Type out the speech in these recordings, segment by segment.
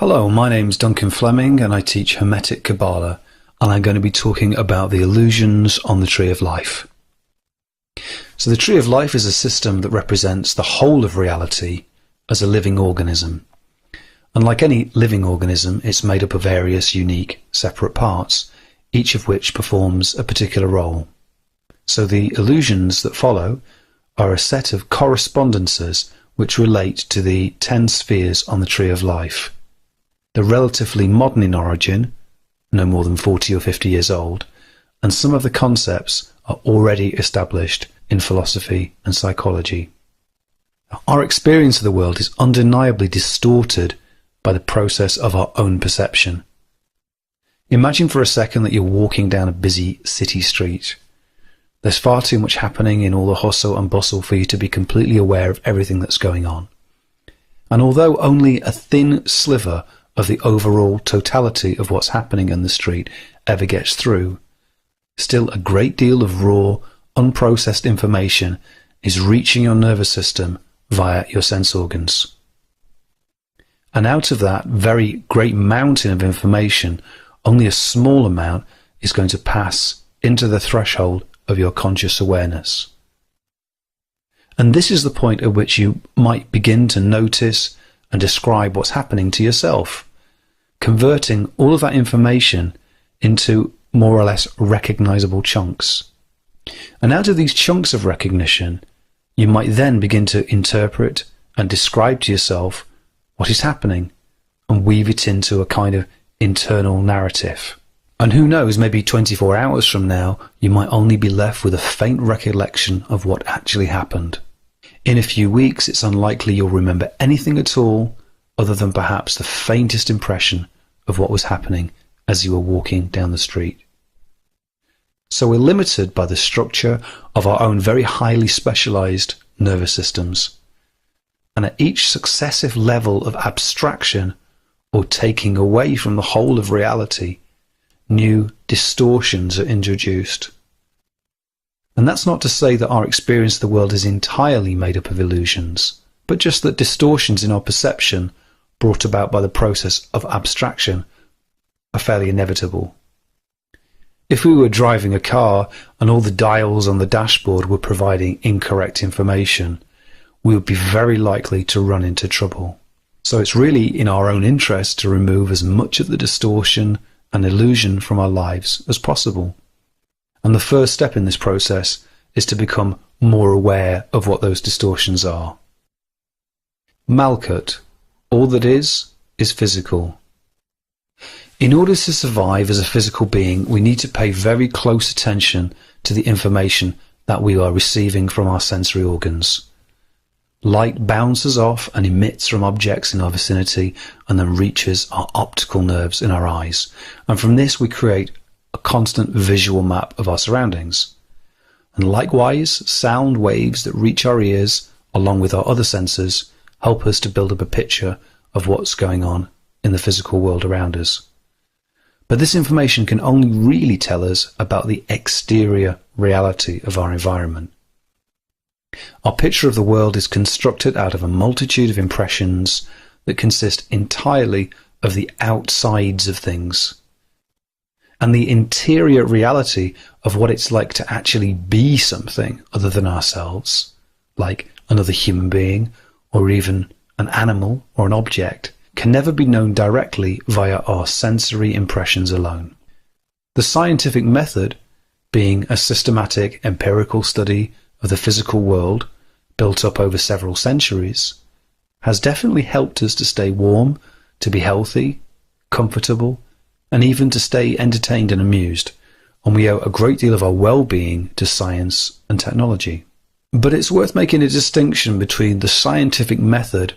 Hello, my name's Duncan Fleming and I teach Hermetic Kabbalah, and I'm going to be talking about the illusions on the Tree of Life. So the Tree of Life is a system that represents the whole of reality as a living organism. And like any living organism, it's made up of various unique separate parts, each of which performs a particular role. So the illusions that follow are a set of correspondences which relate to the 10 spheres on the Tree of Life. They're relatively modern in origin, no more than 40 or 50 years old, and some of the concepts are already established in philosophy and psychology. Our experience of the world is undeniably distorted by the process of our own perception. Imagine for a second that you're walking down a busy city street. There's far too much happening in all the hustle and bustle for you to be completely aware of everything that's going on. And although only a thin sliver of the overall totality of what's happening in the street ever gets through, still a great deal of raw, unprocessed information is reaching your nervous system via your sense organs. And out of that very great mountain of information, only a small amount is going to pass into the threshold of your conscious awareness. And this is the point at which you might begin to notice and describe what's happening to yourself, converting all of that information into more or less recognizable chunks. And out of these chunks of recognition, you might then begin to interpret and describe to yourself what is happening and weave it into a kind of internal narrative. And who knows, maybe 24 hours from now, you might only be left with a faint recollection of what actually happened. In a few weeks, it's unlikely you'll remember anything at all other than perhaps the faintest impression of what was happening as you were walking down the street. So we're limited by the structure of our own very highly specialized nervous systems. And at each successive level of abstraction or taking away from the whole of reality, new distortions are introduced. And that's not to say that our experience of the world is entirely made up of illusions, but just that distortions in our perception brought about by the process of abstraction are fairly inevitable. If we were driving a car and all the dials on the dashboard were providing incorrect information, we would be very likely to run into trouble. So it's really in our own interest to remove as much of the distortion and illusion from our lives as possible. And the first step in this process is to become more aware of what those distortions are. Malkut, all that is physical. In order to survive as a physical being, we need to pay very close attention to the information that we are receiving from our sensory organs. Light bounces off and emits from objects in our vicinity and then reaches our optical nerves in our eyes. And from this we create a constant visual map of our surroundings. And likewise, sound waves that reach our ears, along with our other senses, help us to build up a picture of what's going on in the physical world around us. But this information can only really tell us about the exterior reality of our environment. Our picture of the world is constructed out of a multitude of impressions that consist entirely of the outsides of things. And the interior reality of what it's like to actually be something other than ourselves, like another human being or even an animal or an object, can never be known directly via our sensory impressions alone. The scientific method, being a systematic empirical study of the physical world built up over several centuries, has definitely helped us to stay warm, to be healthy, comfortable, and even to stay entertained and amused, and we owe a great deal of our well-being to science and technology. But it's worth making a distinction between the scientific method,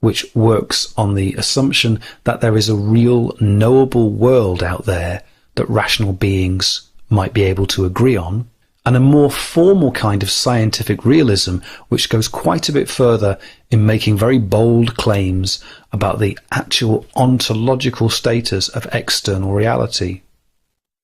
which works on the assumption that there is a real knowable world out there that rational beings might be able to agree on, and a more formal kind of scientific realism which goes quite a bit further in making very bold claims about the actual ontological status of external reality.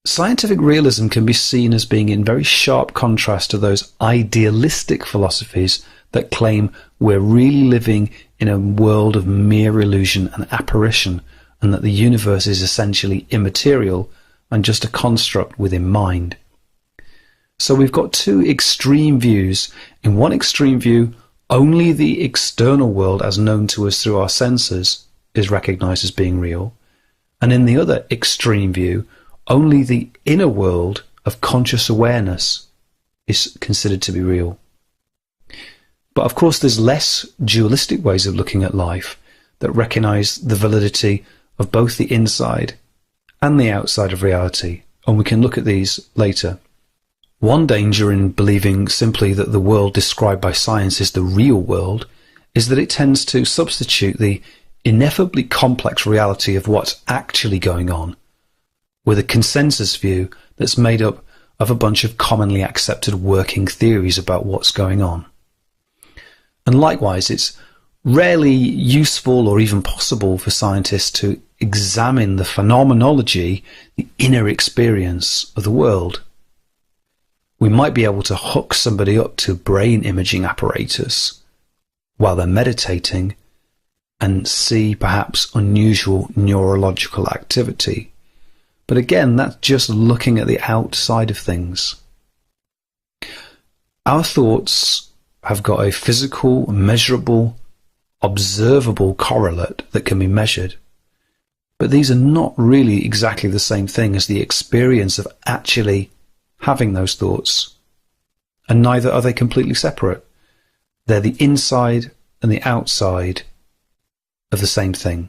Scientific realism can be seen as being in very sharp contrast to those idealistic philosophies that claim we're really living in a world of mere illusion and apparition, and that the universe is essentially immaterial and just a construct within mind. So we've got two extreme views. In one extreme view, only the external world as known to us through our senses is recognized as being real. And in the other extreme view, only the inner world of conscious awareness is considered to be real. But of course, there's less dualistic ways of looking at life that recognize the validity of both the inside and the outside of reality. And we can look at these later. One danger in believing simply that the world described by science is the real world is that it tends to substitute the ineffably complex reality of what's actually going on with a consensus view that's made up of a bunch of commonly accepted working theories about what's going on. And likewise, it's rarely useful or even possible for scientists to examine the phenomenology, the inner experience of the world. We might be able to hook somebody up to brain imaging apparatus while they're meditating and see perhaps unusual neurological activity. But again, that's just looking at the outside of things. Our thoughts have got a physical, measurable, observable correlate that can be measured. But these are not really exactly the same thing as the experience of actually having those thoughts. And neither are they completely separate. They're the inside and the outside of the same thing.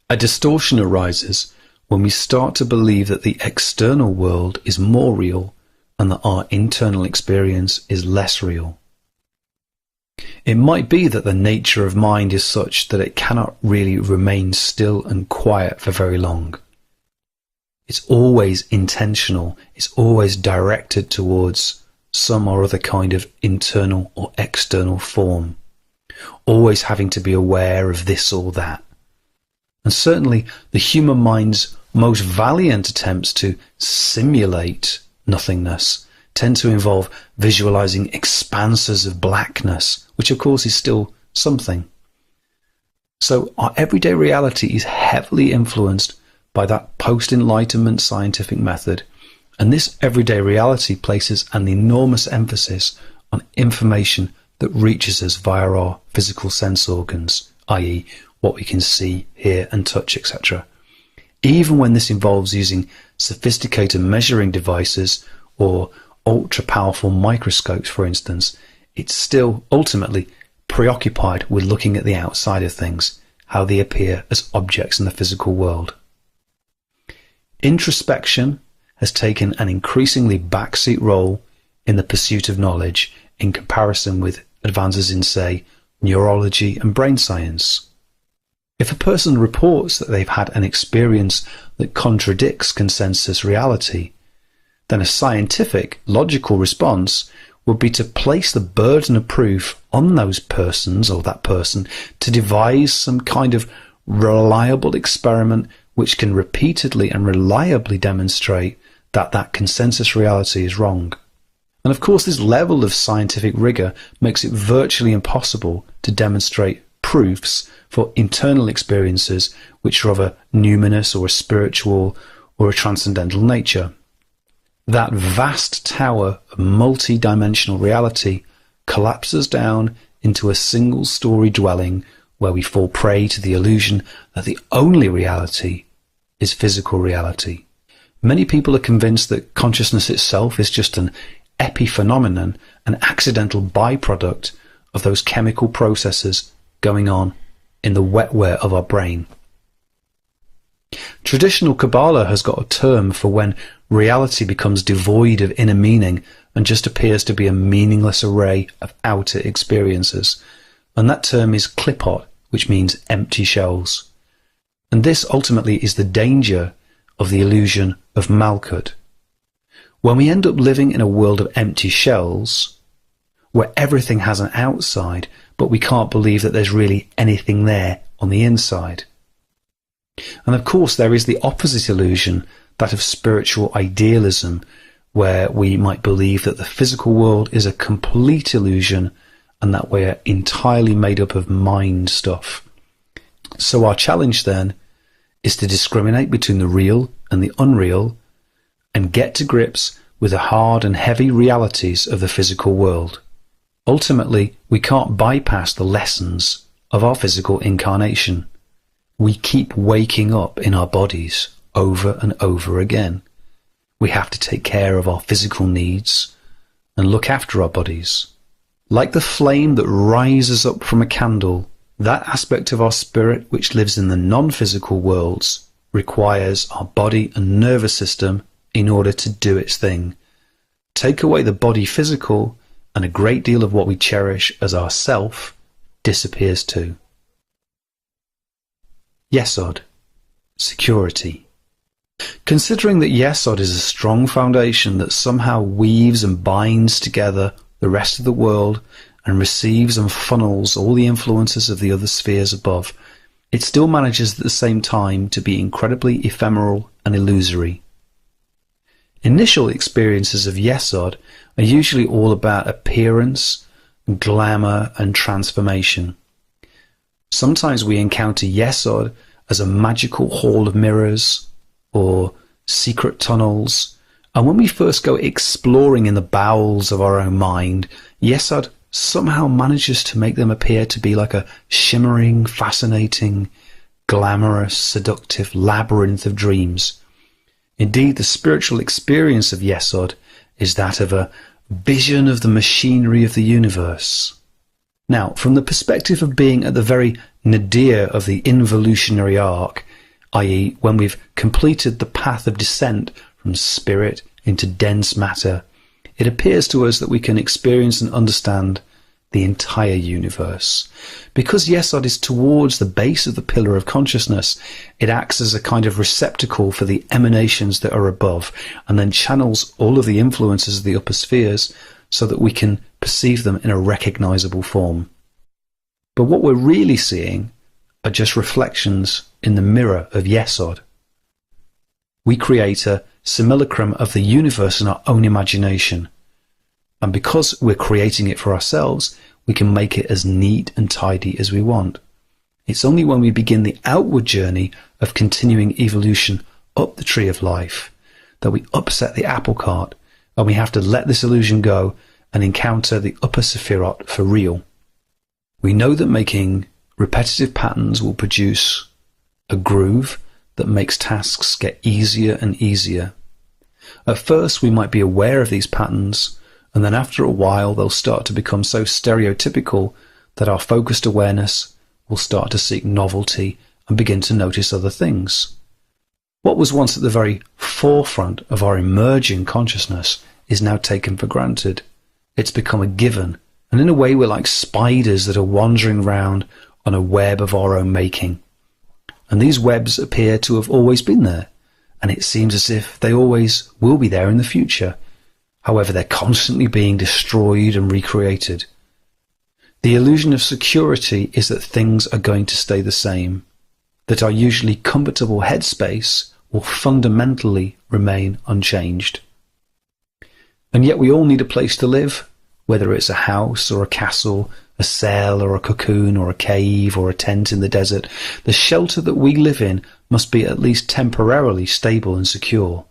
A distortion arises when we start to believe that the external world is more real and that our internal experience is less real. It might be that the nature of mind is such that it cannot really remain still and quiet for very long. It's always intentional, it's always directed towards some or other kind of internal or external form, always having to be aware of this or that. And certainly the human mind's most valiant attempts to simulate nothingness tend to involve visualizing expanses of blackness, which of course is still something. So our everyday reality is heavily influenced by that post-enlightenment scientific method, and this everyday reality places an enormous emphasis on information that reaches us via our physical sense organs, i.e. what we can see, hear and touch, etc. Even when this involves using sophisticated measuring devices or ultra-powerful microscopes, for instance, it's still ultimately preoccupied with looking at the outside of things, how they appear as objects in the physical world. Introspection has taken an increasingly backseat role in the pursuit of knowledge in comparison with advances in, say, neurology and brain science. If a person reports that they've had an experience that contradicts consensus reality, then a scientific, logical response would be to place the burden of proof on those persons or that person to devise some kind of reliable experiment which can repeatedly and reliably demonstrate that that consensus reality is wrong. And of course, this level of scientific rigor makes it virtually impossible to demonstrate proofs for internal experiences which are of a numinous or a spiritual or a transcendental nature. That vast tower of multi-dimensional reality collapses down into a single-story dwelling where we fall prey to the illusion that the only reality is physical reality. Many people are convinced that consciousness itself is just an epiphenomenon, an accidental byproduct of those chemical processes going on in the wetware of our brain. Traditional Kabbalah has got a term for when reality becomes devoid of inner meaning and just appears to be a meaningless array of outer experiences. And that term is klipot, which means empty shells. And this ultimately is the danger of the illusion of Malkut. When we end up living in a world of empty shells, where everything has an outside, but we can't believe that there's really anything there on the inside. And of course, there is the opposite illusion, that of spiritual idealism, where we might believe that the physical world is a complete illusion and that we're entirely made up of mind stuff. So our challenge then is to discriminate between the real and the unreal and get to grips with the hard and heavy realities of the physical world. Ultimately, we can't bypass the lessons of our physical incarnation. We keep waking up in our bodies over and over again. We have to take care of our physical needs and look after our bodies. Like the flame that rises up from a candle, that aspect of our spirit which lives in the non-physical worlds requires our body and nervous system in order to do its thing. Take away the body physical, and a great deal of what we cherish as our self disappears too. Yesod, security. Considering that Yesod is a strong foundation that somehow weaves and binds together the rest of the world and receives and funnels all the influences of the other spheres above, it still manages at the same time to be incredibly ephemeral and illusory. Initial experiences of Yesod are usually all about appearance, glamour and transformation. Sometimes we encounter Yesod as a magical hall of mirrors or secret tunnels, and when we first go exploring in the bowels of our own mind, Yesod somehow manages to make them appear to be like a shimmering, fascinating, glamorous, seductive labyrinth of dreams. Indeed, the spiritual experience of Yesod is that of a vision of the machinery of the universe. Now, from the perspective of being at the very nadir of the involutionary arc, i.e. when we've completed the path of descent from spirit into dense matter, it appears to us that we can experience and understand the entire universe. Because Yesod is towards the base of the pillar of consciousness, it acts as a kind of receptacle for the emanations that are above, and then channels all of the influences of the upper spheres so that we can perceive them in a recognizable form. But what we're really seeing are just reflections in the mirror of Yesod. We create a simulacrum of the universe in our own imagination. And because we're creating it for ourselves, we can make it as neat and tidy as we want. It's only when we begin the outward journey of continuing evolution up the tree of life that we upset the apple cart, and we have to let this illusion go and encounter the upper Sephirot for real. We know that making repetitive patterns will produce a groove that makes tasks get easier and easier. At first, we might be aware of these patterns, and then after a while they'll start to become so stereotypical that our focused awareness will start to seek novelty and begin to notice other things. What was once at the very forefront of our emerging consciousness is now taken for granted. It's become a given, and in a way we're like spiders that are wandering round on a web of our own making. And these webs appear to have always been there, and it seems as if they always will be there in the future. However, they're constantly being destroyed and recreated. The illusion of security is that things are going to stay the same, that our usually comfortable headspace will fundamentally remain unchanged. And yet we all need a place to live, whether it's a house or a castle, a cell or a cocoon or a cave or a tent in the desert. The shelter that we live in must be at least temporarily stable and secure,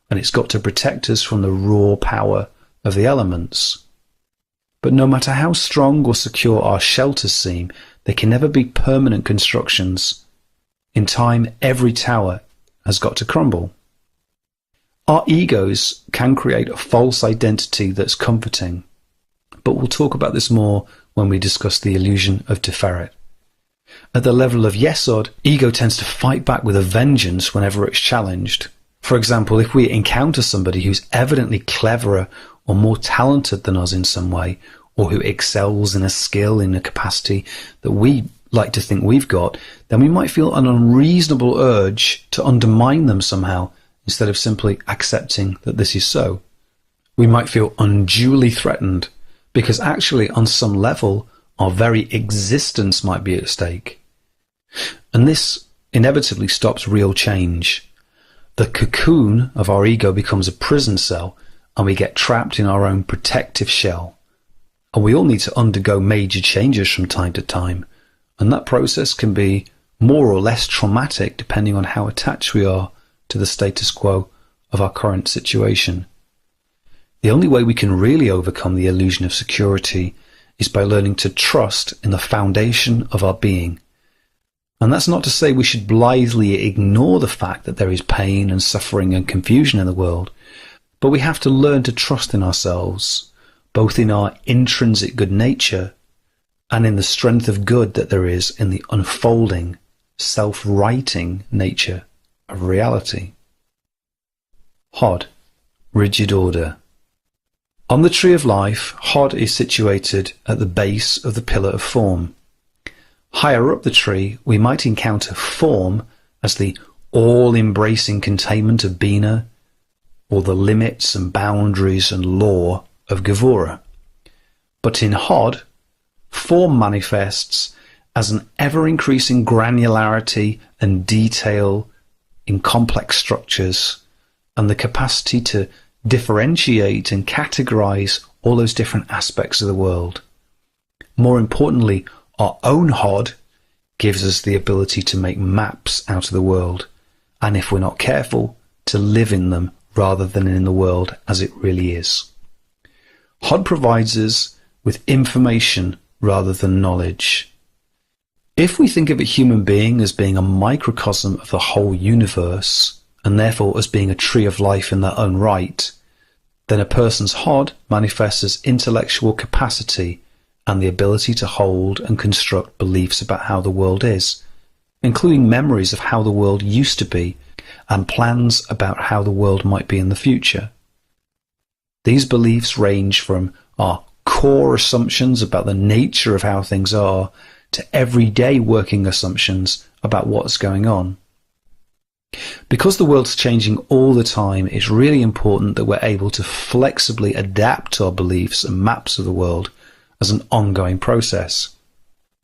and it's got to protect us from the raw power of the elements. But no matter how strong or secure our shelters seem, they can never be permanent constructions. In time, every tower has got to crumble. Our egos can create a false identity that's comforting, but we'll talk about this more when we discuss the illusion of Tiferet. At the level of Yesod, ego tends to fight back with a vengeance whenever it's challenged. For example, if we encounter somebody who's evidently cleverer or more talented than us in some way, or who excels in a skill, in a capacity that we like to think we've got, then we might feel an unreasonable urge to undermine them somehow, instead of simply accepting that this is so. We might feel unduly threatened, because actually on some level our very existence might be at stake. And this inevitably stops real change. The cocoon of our ego becomes a prison cell, and we get trapped in our own protective shell. And we all need to undergo major changes from time to time, and that process can be more or less traumatic depending on how attached we are to the status quo of our current situation. The only way we can really overcome the illusion of security is by learning to trust in the foundation of our being. And that's not to say we should blithely ignore the fact that there is pain and suffering and confusion in the world, but we have to learn to trust in ourselves, both in our intrinsic good nature and in the strength of good that there is in the unfolding, self-righting nature of reality. Hod, rigid order. On the tree of life, Hod is situated at the base of the pillar of form. Higher up the tree, we might encounter form as the all-embracing containment of Bina, or the limits and boundaries and law of Gevura. But in Hod, form manifests as an ever-increasing granularity and detail in complex structures, and the capacity to differentiate and categorize all those different aspects of the world. More importantly, our own Hod gives us the ability to make maps out of the world, and if we're not careful, to live in them rather than in the world as it really is. Hod provides us with information rather than knowledge. If we think of a human being as being a microcosm of the whole universe, and therefore as being a tree of life in their own right, then a person's Hod manifests as intellectual capacity and the ability to hold and construct beliefs about how the world is, including memories of how the world used to be and plans about how the world might be in the future. These beliefs range from our core assumptions about the nature of how things are to everyday working assumptions about what's going on. Because the world's changing all the time, it's really important that we're able to flexibly adapt our beliefs and maps of the world as an ongoing process.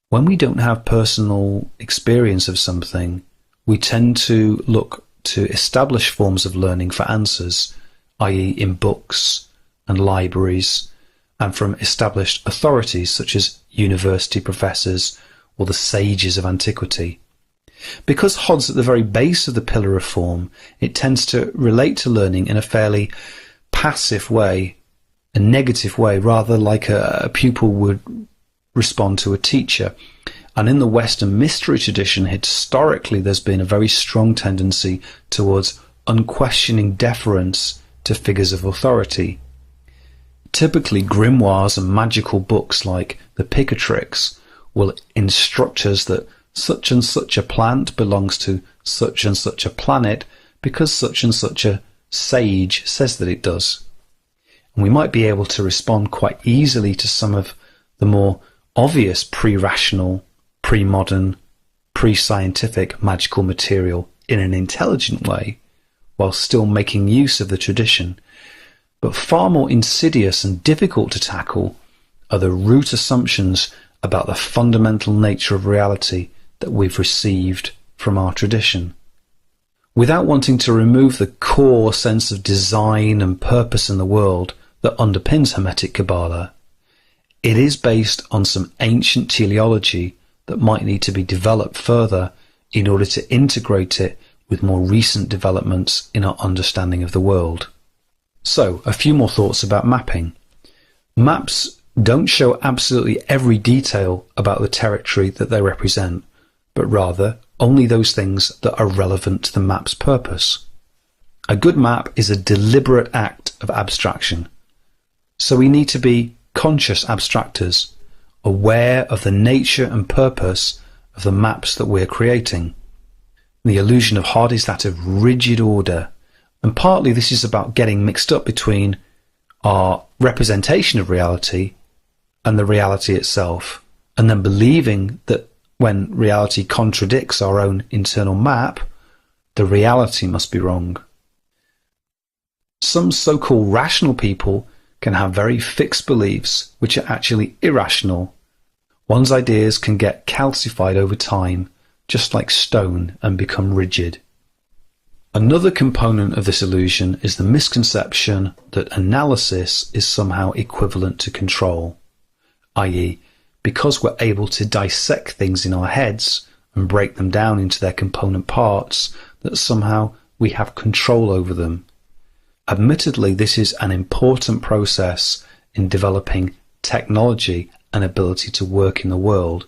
When we don't have personal experience of something, we tend to look to established forms of learning for answers, i.e. in books and libraries, and from established authorities such as university professors or the sages of antiquity. Because Hod's at the very base of the pillar of form, it tends to relate to learning in a fairly passive way, a negative way, rather like a pupil would respond to a teacher. And in the Western mystery tradition, historically, there's been a very strong tendency towards unquestioning deference to figures of authority. Typically, grimoires and magical books like the Picatrix will instruct us that such and such a plant belongs to such and such a planet because such and such a sage says that it does. And we might be able to respond quite easily to some of the more obvious pre-rational, pre-modern, pre-scientific magical material in an intelligent way, while still making use of the tradition. But far more insidious and difficult to tackle are the root assumptions about the fundamental nature of reality that we've received from our tradition. Without wanting to remove the core sense of design and purpose in the world that underpins Hermetic Kabbalah, it is based on some ancient teleology that might need to be developed further in order to integrate it with more recent developments in our understanding of the world. So, a few more thoughts about mapping. Maps don't show absolutely every detail about the territory that they represent, but rather only those things that are relevant to the map's purpose. A good map is a deliberate act of abstraction. So we need to be conscious abstractors, aware of the nature and purpose of the maps that we're creating. The illusion of Hod is that of rigid order, and partly this is about getting mixed up between our representation of reality and the reality itself, and then believing that when reality contradicts our own internal map, the reality must be wrong. Some so-called rational people can have very fixed beliefs which are actually irrational. One's ideas can get calcified over time, just like stone, and become rigid. Another component of this illusion is the misconception that analysis is somehow equivalent to control. i.e., because we're able to dissect things in our heads and break them down into their component parts, that somehow we have control over them. Admittedly, this is an important process in developing technology and ability to work in the world,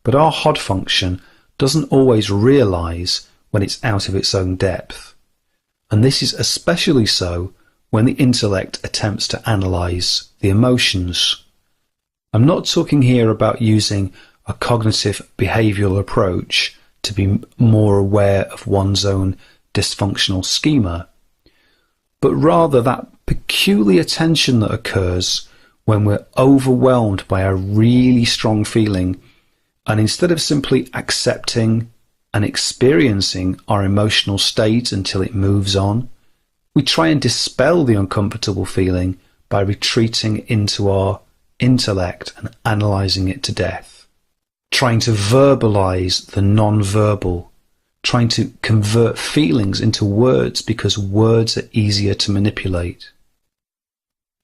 but our HOD function doesn't always realize when it's out of its own depth. And this is especially so when the intellect attempts to analyze the emotions. I'm not talking here about using a cognitive behavioral approach to be more aware of one's own dysfunctional schema, but rather that peculiar tension that occurs when we're overwhelmed by a really strong feeling, and instead of simply accepting and experiencing our emotional state until it moves on, we try and dispel the uncomfortable feeling by retreating into our intellect and analysing it to death, trying to verbalize the non-verbal, trying to convert feelings into words because words are easier to manipulate.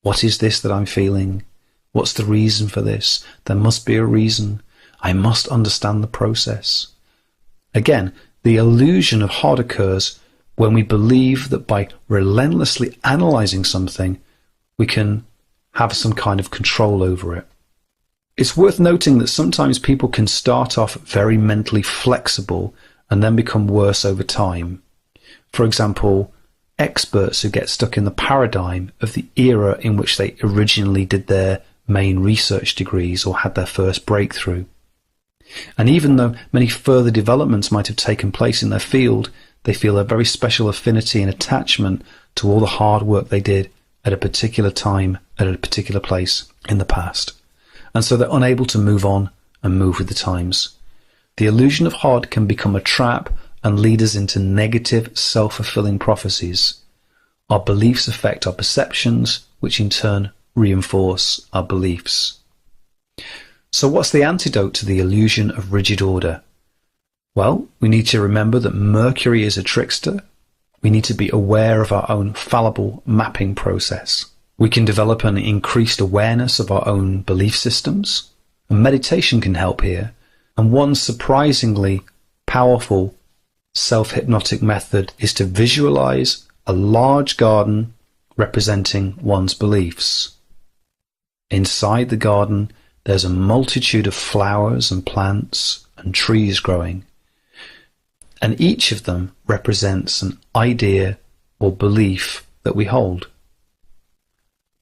What is this that I'm feeling? What's the reason for this? There must be a reason. I must understand the process. Again, the illusion of HOD occurs when we believe that by relentlessly analysing something, we can have some kind of control over it. It's worth noting that sometimes people can start off very mentally flexible and then become worse over time. For example, experts who get stuck in the paradigm of the era in which they originally did their main research degrees or had their first breakthrough. And even though many further developments might have taken place in their field, they feel a very special affinity and attachment to all the hard work they did at a particular time, at a particular place in the past. And so they're unable to move on and move with the times. The illusion of HOD can become a trap and lead us into negative, self-fulfilling prophecies. Our beliefs affect our perceptions, which in turn reinforce our beliefs. So what's the antidote to the illusion of rigid order? Well, we need to remember that Mercury is a trickster. We need to be aware of our own fallible mapping process. We can develop an increased awareness of our own belief systems, and meditation can help here. And one surprisingly powerful self-hypnotic method is to visualize a large garden representing one's beliefs. Inside the garden, there's a multitude of flowers and plants and trees growing, and each of them represents an idea or belief that we hold.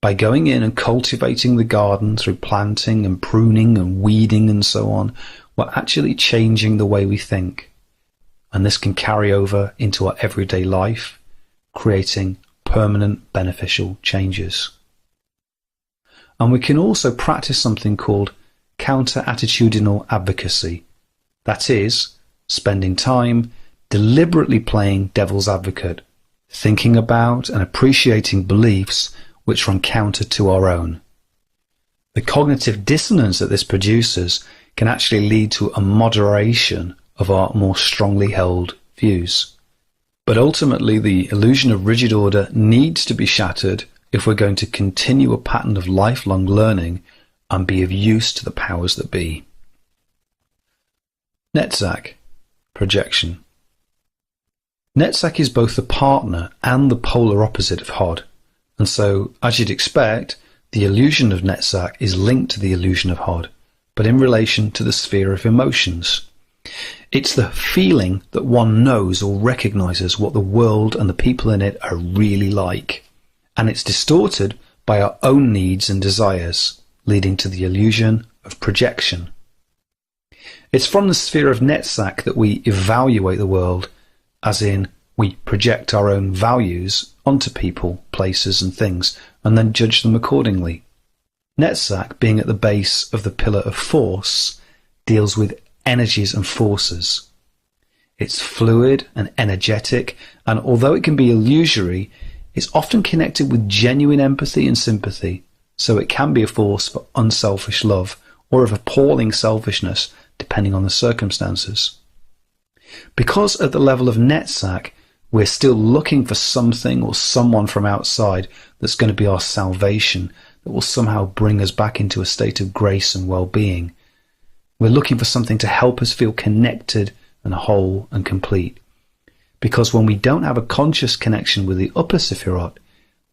By going in and cultivating the garden through planting and pruning and weeding and so on, we're actually changing the way we think. And this can carry over into our everyday life, creating permanent beneficial changes. And we can also practice something called counter-attitudinal advocacy. That is, spending time deliberately playing devil's advocate, thinking about and appreciating beliefs which run counter to our own. The cognitive dissonance that this produces can actually lead to a moderation of our more strongly held views. But ultimately, the illusion of rigid order needs to be shattered if we're going to continue a pattern of lifelong learning and be of use to the powers that be. Netzach, projection. Netzach is both the partner and the polar opposite of HOD, and so, as you'd expect, the illusion of Netzach is linked to the illusion of HOD, but in relation to the sphere of emotions. It's the feeling that one knows or recognizes what the world and the people in it are really like, and it's distorted by our own needs and desires, leading to the illusion of projection. It's from the sphere of Netzach that we evaluate the world, as in we project our own values onto people, places and things, and then judge them accordingly. Netzach, being at the base of the pillar of force, deals with energies and forces. It's fluid and energetic, and although it can be illusory, it's often connected with genuine empathy and sympathy, so it can be a force for unselfish love or of appalling selfishness, depending on the circumstances. Because at the level of Netzach, we're still looking for something or someone from outside that's going to be our salvation, that will somehow bring us back into a state of grace and well-being. We're looking for something to help us feel connected and whole and complete. Because when we don't have a conscious connection with the upper Sephirot,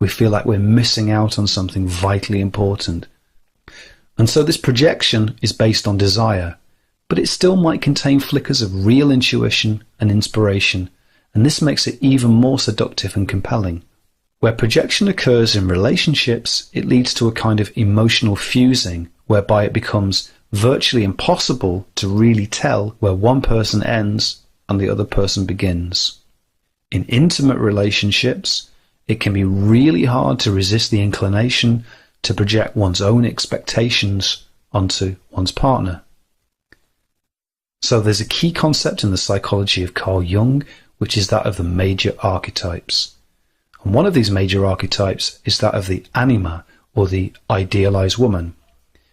we feel like we're missing out on something vitally important. And so this projection is based on desire, but it still might contain flickers of real intuition and inspiration, and this makes it even more seductive and compelling. Where projection occurs in relationships, it leads to a kind of emotional fusing, whereby it becomes virtually impossible to really tell where one person ends and the other person begins. In intimate relationships, it can be really hard to resist the inclination to project one's own expectations onto one's partner. So there's a key concept in the psychology of Carl Jung, which is that of the major archetypes. And one of these major archetypes is that of the anima, or the idealized woman.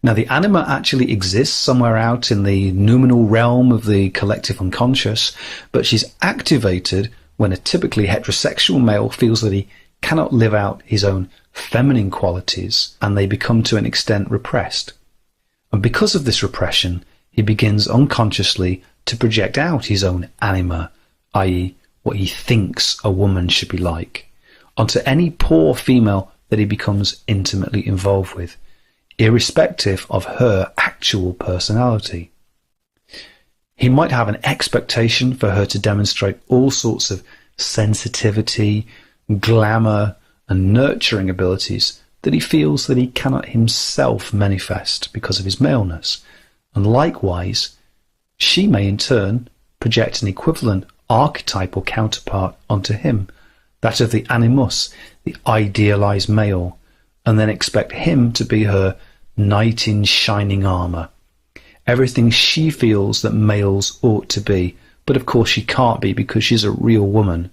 Now, the anima actually exists somewhere out in the noumenal realm of the collective unconscious, but she's activated when a typically heterosexual male feels that he cannot live out his own feminine qualities, and they become to an extent repressed. And because of this repression, he begins unconsciously to project out his own anima, i.e. what he thinks a woman should be like, onto any poor female that he becomes intimately involved with, irrespective of her actual personality. He might have an expectation for her to demonstrate all sorts of sensitivity, glamour, and nurturing abilities that he feels that he cannot himself manifest because of his maleness. And likewise, she may in turn project an equivalent archetypal counterpart onto him, that of the animus, the idealized male, and then expect him to be her knight in shining armor, everything she feels that males ought to be, but of course she can't be because she's a real woman.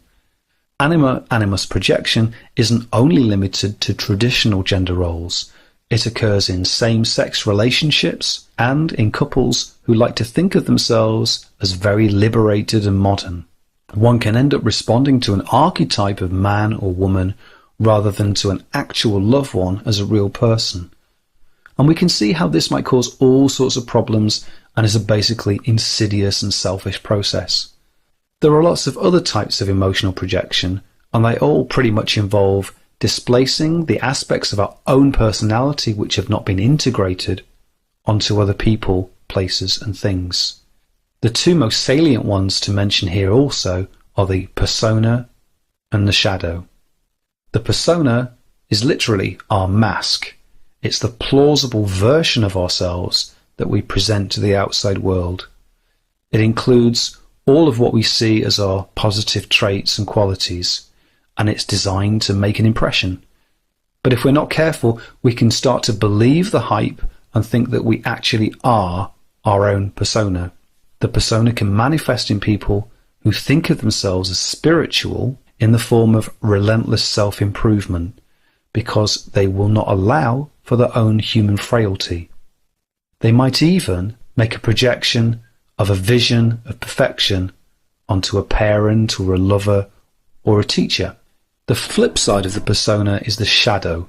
Anima-animus projection isn't only limited to traditional gender roles. It occurs in same-sex relationships and in couples who like to think of themselves as very liberated and modern. One can end up responding to an archetype of man or woman rather than to an actual loved one as a real person. And we can see how this might cause all sorts of problems and is a basically insidious and selfish process. There are lots of other types of emotional projection, and they all pretty much involve displacing the aspects of our own personality which have not been integrated onto other people, places, and things. The two most salient ones to mention here also are the persona and the shadow. The persona is literally our mask. It's the plausible version of ourselves that we present to the outside world. It includes all of what we see as our positive traits and qualities, and it's designed to make an impression. But if we're not careful, we can start to believe the hype and think that we actually are our own persona. The persona can manifest in people who think of themselves as spiritual in the form of relentless self-improvement, because they will not allow for their own human frailty. They might even make a projection of a vision of perfection onto a parent or a lover or a teacher. The flip side of the persona is the shadow,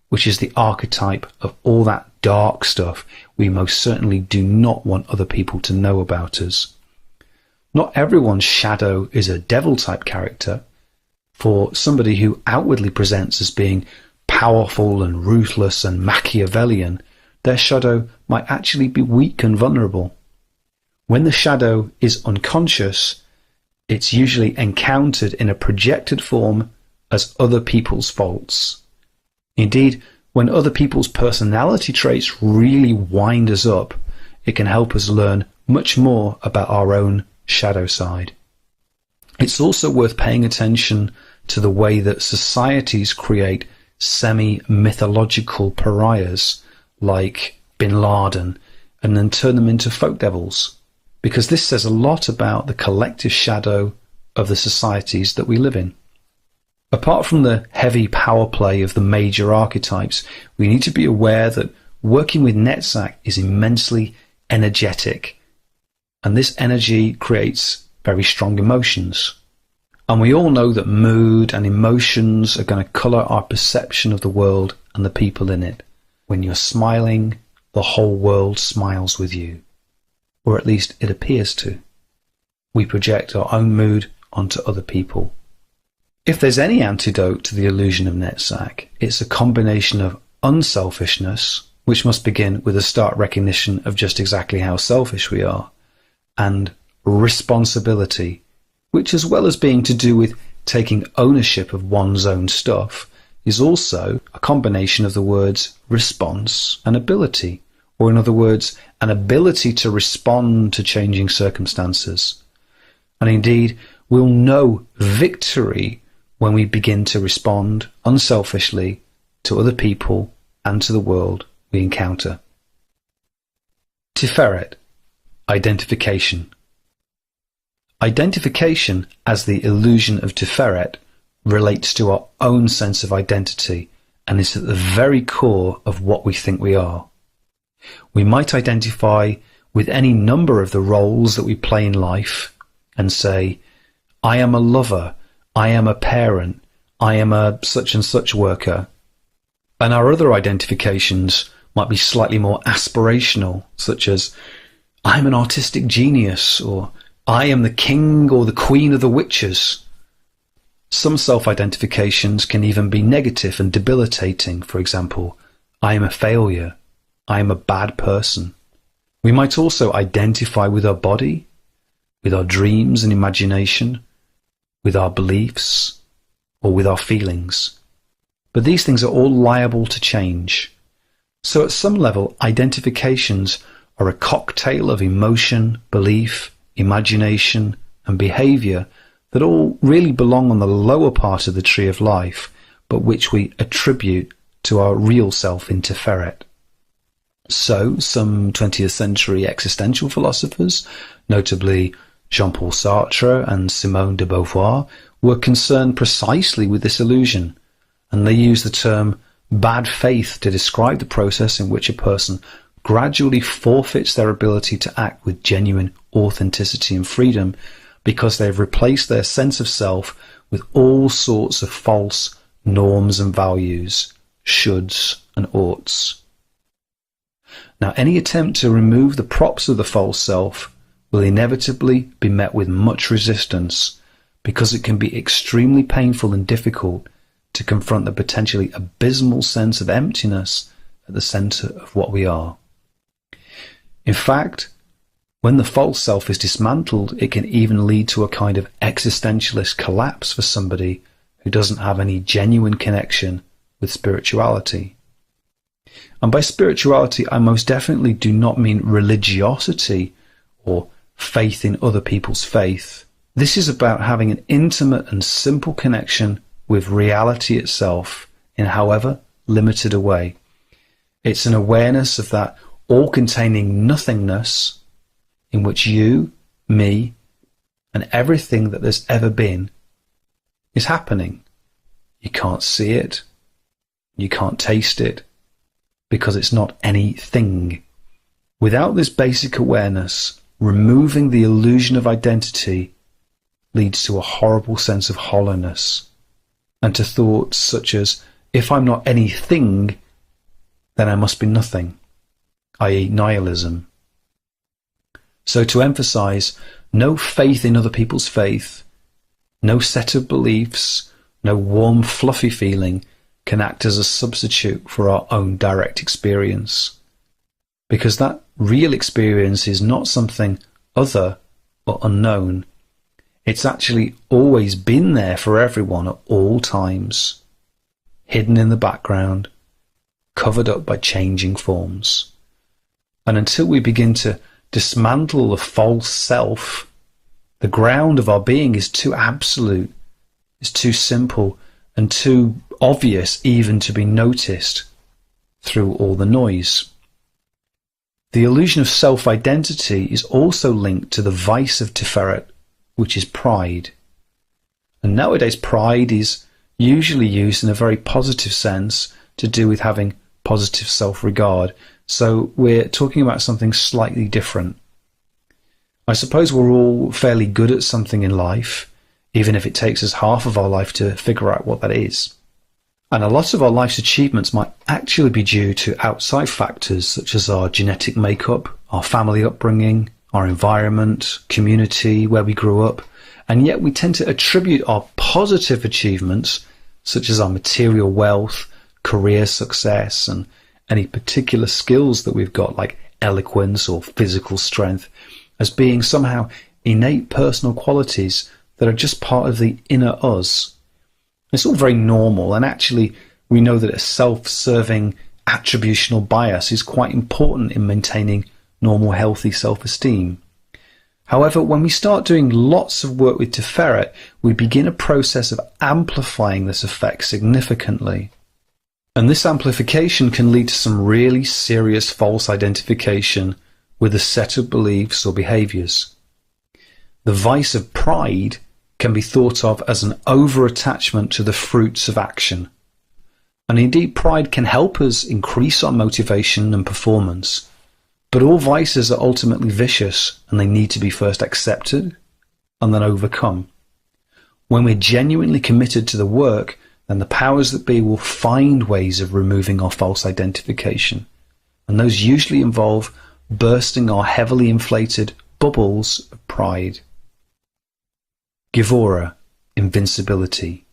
which is the archetype of all that dark stuff we most certainly do not want other people to know about us. Not everyone's shadow is a devil-type character. For somebody who outwardly presents as being powerful and ruthless and Machiavellian, their shadow might actually be weak and vulnerable. When the shadow is unconscious, it's usually encountered in a projected form as other people's faults. Indeed, when other people's personality traits really wind us up, it can help us learn much more about our own shadow side. It's also worth paying attention to the way that societies create semi-mythological pariahs like Bin Laden and then turn them into folk devils, because this says a lot about the collective shadow of the societies that we live in. Apart from the heavy power play of the major archetypes, we need to be aware that working with Netzach is immensely energetic, and this energy creates very strong emotions. And we all know that mood and emotions are going to colour our perception of the world and the people in it. when you're smiling, the whole world smiles with you, or at least it appears to. We project our own mood onto other people. If there's any antidote to the illusion of Netzach, it's a combination of unselfishness, which must begin with a stark recognition of just exactly how selfish we are, and responsibility, which, as well as being to do with taking ownership of one's own stuff, is also a combination of the words response and ability, or in other words, an ability to respond to changing circumstances. And indeed, we'll know victory when we begin to respond unselfishly to other people and to the world we encounter. Tiferet, identification. Identification as the illusion of Tiferet relates to our own sense of identity and is at the very core of what we think we are. We might identify with any number of the roles that we play in life and say, I am a lover, I am a parent, I am a such and such worker. And our other identifications might be slightly more aspirational, such as, I'm an artistic genius, or I am the king or the queen of the witches. Some self-identifications can even be negative and debilitating. For example, I am a failure, I am a bad person. We might also identify with our body, with our dreams and imagination, with our beliefs, or with our feelings. But these things are all liable to change. So at some level, identifications are a cocktail of emotion, belief, imagination, and behavior that all really belong on the lower part of the tree of life, but which we attribute to our real self in Tiferet. So some 20th century existential philosophers, notably Jean-Paul Sartre and Simone de Beauvoir, were concerned precisely with this illusion, and they used the term bad faith to describe the process in which a person gradually forfeits their ability to act with genuine authenticity and freedom because they've replaced their sense of self with all sorts of false norms and values, shoulds and oughts. Now, any attempt to remove the props of the false self will inevitably be met with much resistance because it can be extremely painful and difficult to confront the potentially abysmal sense of emptiness at the center of what we are. In fact, when the false self is dismantled, it can even lead to a kind of existentialist collapse for somebody who doesn't have any genuine connection with spirituality. And by spirituality, I most definitely do not mean religiosity or faith in other people's faith. This is about having an intimate and simple connection with reality itself in however limited a way. It's an awareness of that all-containing nothingness in which you, me, and everything that there's ever been is happening. You can't see it, you can't taste it, because it's not anything. Without this basic awareness, removing the illusion of identity leads to a horrible sense of hollowness, and to thoughts such as, if I'm not anything, then I must be nothing, i.e. nihilism. So to emphasize, no faith in other people's faith, no set of beliefs, no warm, fluffy feeling can act as a substitute for our own direct experience. Because that real experience is not something other or unknown. It's actually always been there for everyone at all times, hidden in the background, covered up by changing forms. And until we begin to dismantle the false self, the ground of our being is too absolute, is too simple, and too obvious even to be noticed through all the noise. The illusion of self-identity is also linked to the vice of Tiferet, which is pride. And nowadays pride is usually used in a very positive sense to do with having positive self-regard. So we're talking about something slightly different. I suppose we're all fairly good at something in life, even if it takes us half of our life to figure out what that is. And a lot of our life's achievements might actually be due to outside factors such as our genetic makeup, our family upbringing, our environment, community, where we grew up. And yet we tend to attribute our positive achievements, such as our material wealth, career success, and any particular skills that we've got, like eloquence or physical strength, as being somehow innate personal qualities that are just part of the inner us. It's all very normal, and actually we know that a self-serving attributional bias is quite important in maintaining normal, healthy self-esteem. However, when we start doing lots of work with Tiferet, we begin a process of amplifying this effect significantly. And this amplification can lead to some really serious false identification with a set of beliefs or behaviors. The vice of pride can be thought of as an over-attachment to the fruits of action. And indeed, pride can help us increase our motivation and performance. But all vices are ultimately vicious, and they need to be first accepted and then overcome. When we're genuinely committed to the work, then the powers that be will find ways of removing our false identification. And those usually involve bursting our heavily inflated bubbles of pride. Gevurah, invincibility.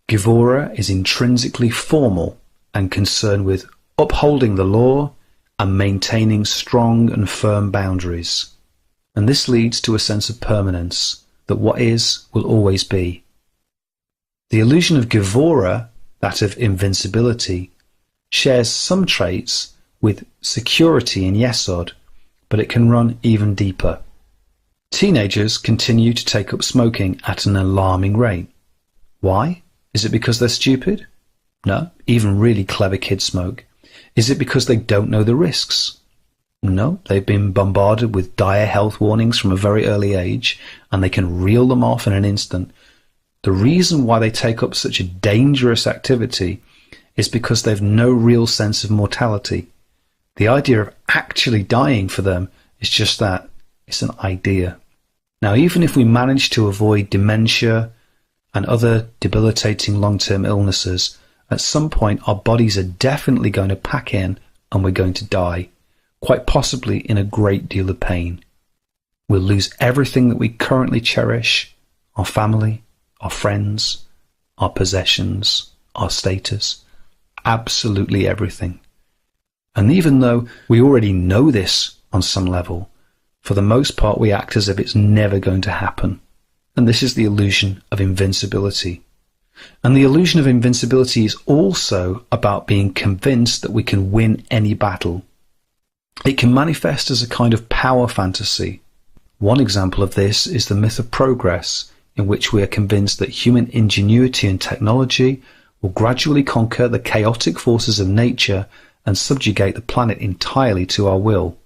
Gevurah is intrinsically formal and concerned with upholding the law and maintaining strong and firm boundaries. And this leads to a sense of permanence, that what is will always be. The illusion of Gevurah, that of invincibility, shares some traits with security in Yesod, but it can run even deeper. Teenagers continue to take up smoking at an alarming rate. Why? Is it because they're stupid? No, even really clever kids smoke. Is it because they don't know the risks? No, they've been bombarded with dire health warnings from a very early age, and they can reel them off in an instant. The reason why they take up such a dangerous activity is because they've no real sense of mortality. The idea of actually dying for them is just that. It's an idea. Now, even if we manage to avoid dementia and other debilitating long-term illnesses, at some point our bodies are definitely going to pack in and we're going to die, quite possibly in a great deal of pain. We'll lose everything that we currently cherish, our family, our friends, our possessions, our status, absolutely everything. And even though we already know this on some level, for the most part we act as if it's never going to happen. And this is the illusion of invincibility. And the illusion of invincibility is also about being convinced that we can win any battle. It can manifest as a kind of power fantasy. One example of this is the myth of progress, in which we are convinced that human ingenuity and technology will gradually conquer the chaotic forces of nature and subjugate the planet entirely to our will.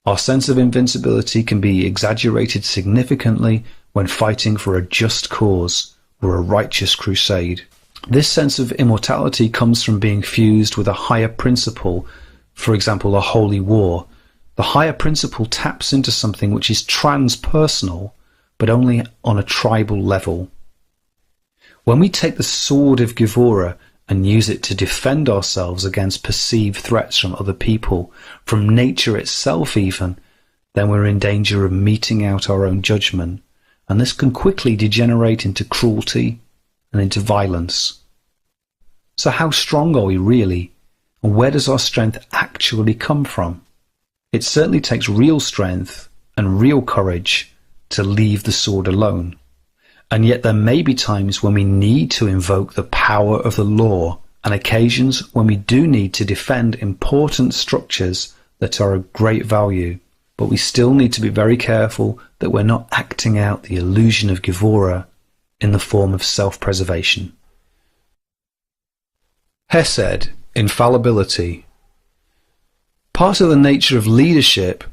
Our sense of invincibility can be exaggerated significantly when fighting for a just cause or a righteous crusade. This sense of immortality comes from being fused with a higher principle, for example, a holy war. The higher principle taps into something which is transpersonal, but only on a tribal level. When we take the sword of Gevurah and use it to defend ourselves against perceived threats from other people, from nature itself even, then we're in danger of meting out our own judgment, and this can quickly degenerate into cruelty and into violence. So how strong are we really, and where does our strength actually come from? It certainly takes real strength and real courage to leave the sword alone. And yet there may be times when we need to invoke the power of the law, and occasions when we do need to defend important structures that are of great value. But we still need to be very careful that we're not acting out the illusion of Gevurah in the form of self-preservation. Hesed, infallibility. Part of the nature of leadership,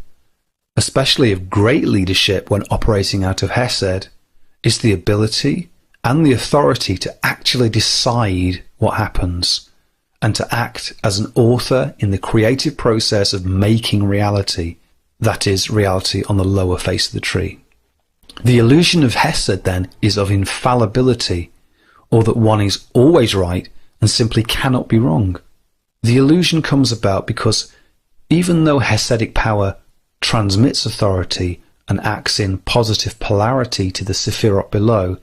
especially of great leadership when operating out of Hesed, is the ability and the authority to actually decide what happens and to act as an author in the creative process of making reality, that is, reality on the lower face of the tree. The illusion of Hesed, then, is of infallibility, or that one is always right and simply cannot be wrong. The illusion comes about because even though Hasidic power transmits authority and acts in positive polarity to the Sephirot below,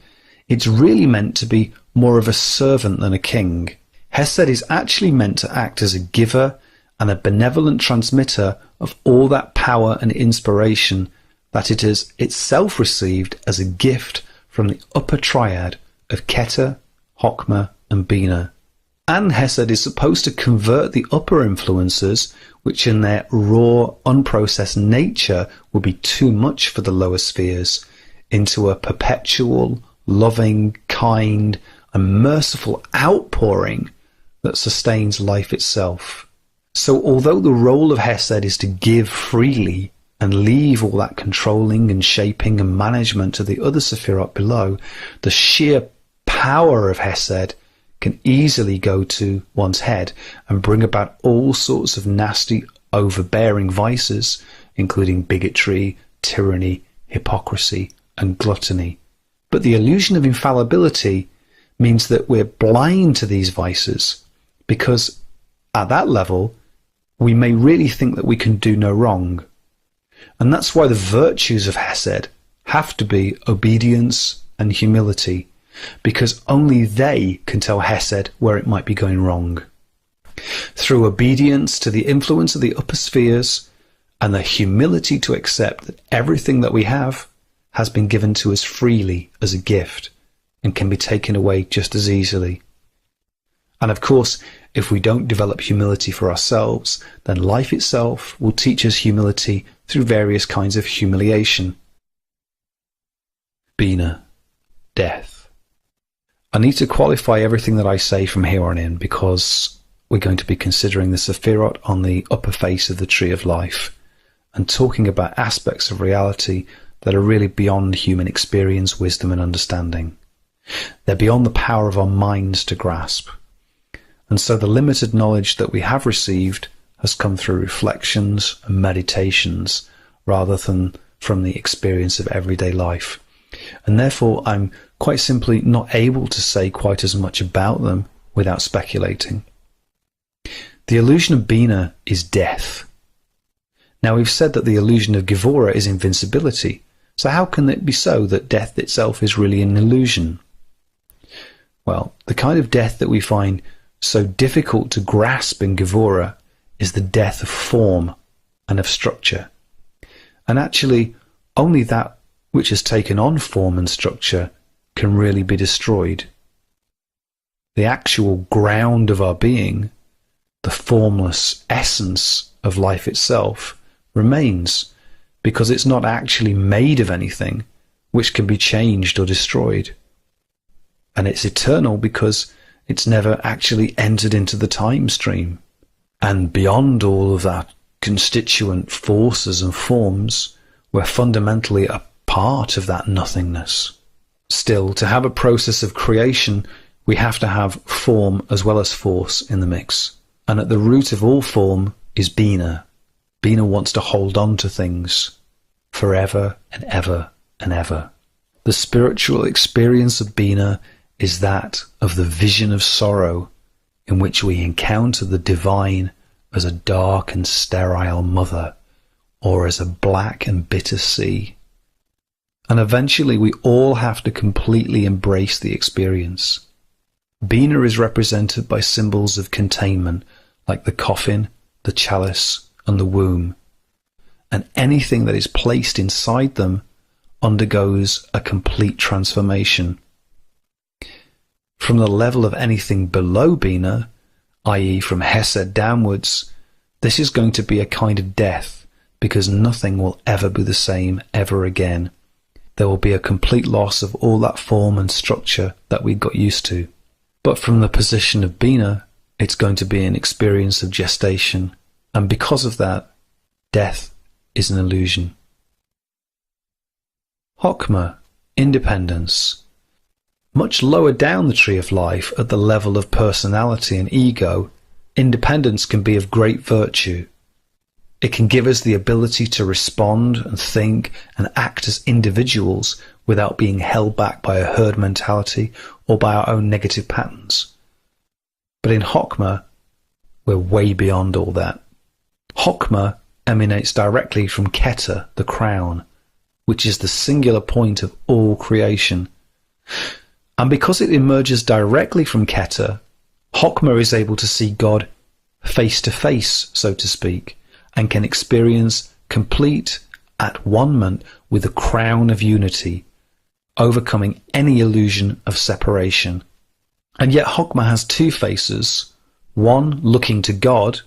it's really meant to be more of a servant than a king. Hesed is actually meant to act as a giver and a benevolent transmitter of all that power and inspiration that it has itself received as a gift from the upper triad of Keter, Chokmah, and Bina. And Hesed is supposed to convert the upper influences, which in their raw, unprocessed nature would be too much for the lower spheres, into a perpetual, loving, kind, and merciful outpouring that sustains life itself. So although the role of Hesed is to give freely and leave all that controlling and shaping and management to the other Sephirot below, the sheer power of Hesed can easily go to one's head and bring about all sorts of nasty, overbearing vices, including bigotry, tyranny, hypocrisy, and gluttony. But the illusion of infallibility means that we're blind to these vices, because at that level, we may really think that we can do no wrong. And that's why the virtues of Hesed have to be obedience and humility, because only they can tell Hesed where it might be going wrong. Through obedience to the influence of the upper spheres and the humility to accept that everything that we have has been given to us freely as a gift and can be taken away just as easily. And of course, if we don't develop humility for ourselves, then life itself will teach us humility through various kinds of humiliation. Bina, death. I need to qualify everything that I say from here on in, because we're going to be considering the Sephirot on the upper face of the Tree of Life and talking about aspects of reality that are really beyond human experience, wisdom, and understanding. They're beyond the power of our minds to grasp. And so the limited knowledge that we have received has come through reflections and meditations rather than from the experience of everyday life. And therefore I'm quite simply not able to say quite as much about them without speculating. The illusion of Bina is death. Now we've said that the illusion of Gevurah is invincibility, so how can it be so that death itself is really an illusion? Well, the kind of death that we find so difficult to grasp in Gevurah is the death of form and of structure. And actually, only that which has taken on form and structure can really be destroyed. The actual ground of our being, the formless essence of life itself, remains, because it's not actually made of anything which can be changed or destroyed. And it's eternal because it's never actually entered into the time stream. And beyond all of that constituent forces and forms, we're fundamentally a part of that nothingness. Still, to have a process of creation, we have to have form as well as force in the mix. And at the root of all form is Bina. Bina wants to hold on to things forever and ever and ever. The spiritual experience of Bina is that of the vision of sorrow, in which we encounter the divine as a dark and sterile mother, or as a black and bitter sea. And eventually we all have to completely embrace the experience. Bina is represented by symbols of containment, like the coffin, the chalice, and the womb. And anything that is placed inside them undergoes a complete transformation. From the level of anything below Bina, i.e. from Hesed downwards, this is going to be a kind of death, because nothing will ever be the same ever again. There will be a complete loss of all that form and structure that we got used to. But from the position of Bina, it's going to be an experience of gestation, and because of that, death is an illusion. Chokmah, independence. Much lower down the tree of life, at the level of personality and ego, independence can be of great virtue. It can give us the ability to respond and think and act as individuals without being held back by a herd mentality or by our own negative patterns. But in Chokmah, we're way beyond all that. Chokmah emanates directly from Keter, the crown, which is the singular point of all creation. And because it emerges directly from Keter, Chokmah is able to see God face to face, so to speak, and can experience complete at-one-ment with the crown of unity, overcoming any illusion of separation. And yet Chokmah has two faces, one looking to God,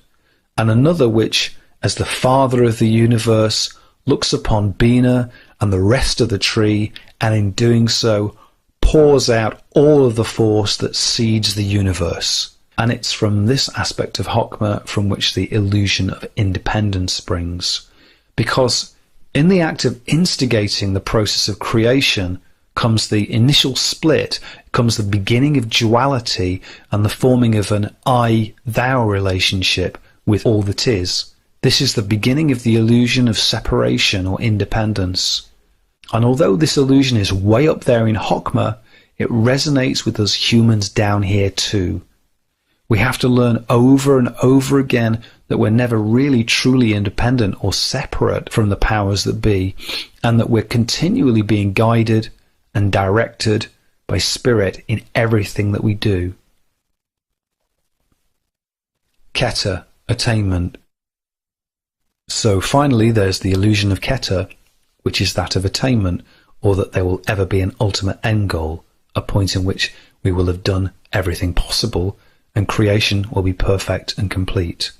and another which, as the Father of the universe, looks upon Bina and the rest of the tree, and in doing so pours out all of the force that seeds the universe. And it's from this aspect of Chokmah from which the illusion of independence springs. Because in the act of instigating the process of creation comes the initial split, comes the beginning of duality and the forming of an I-thou relationship with all that is. This is the beginning of the illusion of separation or independence. And although this illusion is way up there in Chokmah, it resonates with us humans down here too. We have to learn over and over again that we're never really truly independent or separate from the powers that be, and that we're continually being guided and directed by spirit in everything that we do. Keter, attainment. So finally there's the illusion of Keter, which is that of attainment, or that there will ever be an ultimate end goal, a point in which we will have done everything possible and creation will be perfect and complete.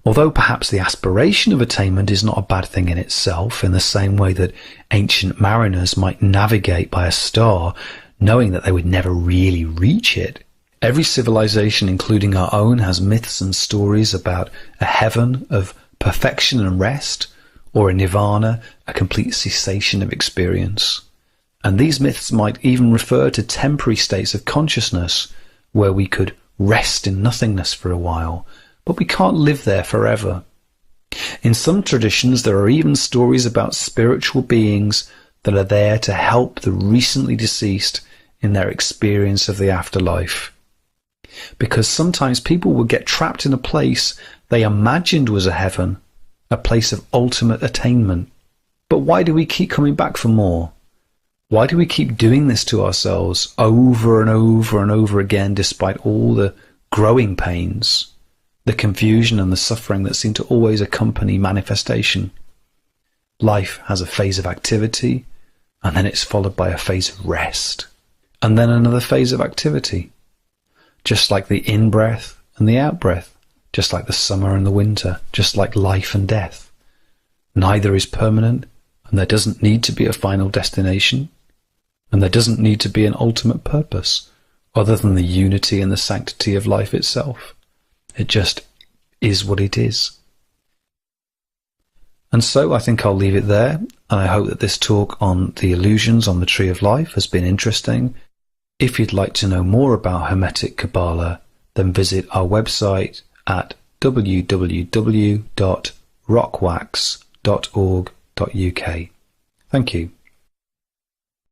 Although perhaps the aspiration of attainment is not a bad thing in itself, in the same way that ancient mariners might navigate by a star knowing that they would never really reach it, every civilization, including our own, has myths and stories about a heaven of perfection and rest, or a nirvana, a complete cessation of experience. And these myths might even refer to temporary states of consciousness where we could rest in nothingness for a while, but we can't live there forever. In some traditions, there are even stories about spiritual beings that are there to help the recently deceased in their experience of the afterlife. Because sometimes people will get trapped in a place they imagined was a heaven, a place of ultimate attainment. But why do we keep coming back for more? Why do we keep doing this to ourselves over and over and over again, despite all the growing pains, the confusion and the suffering that seem to always accompany manifestation? Life has a phase of activity, and then it's followed by a phase of rest, and then another phase of activity. Just like the in-breath and the out-breath, just like the summer and the winter, just like life and death. Neither is permanent, and there doesn't need to be a final destination. And there doesn't need to be an ultimate purpose other than the unity and the sanctity of life itself. It just is what it is. And so I think I'll leave it there, and I hope that this talk on the illusions on the Tree of Life has been interesting. If you'd like to know more about Hermetic Kabbalah, then visit our website at www.rockwax.org.uk. Thank you.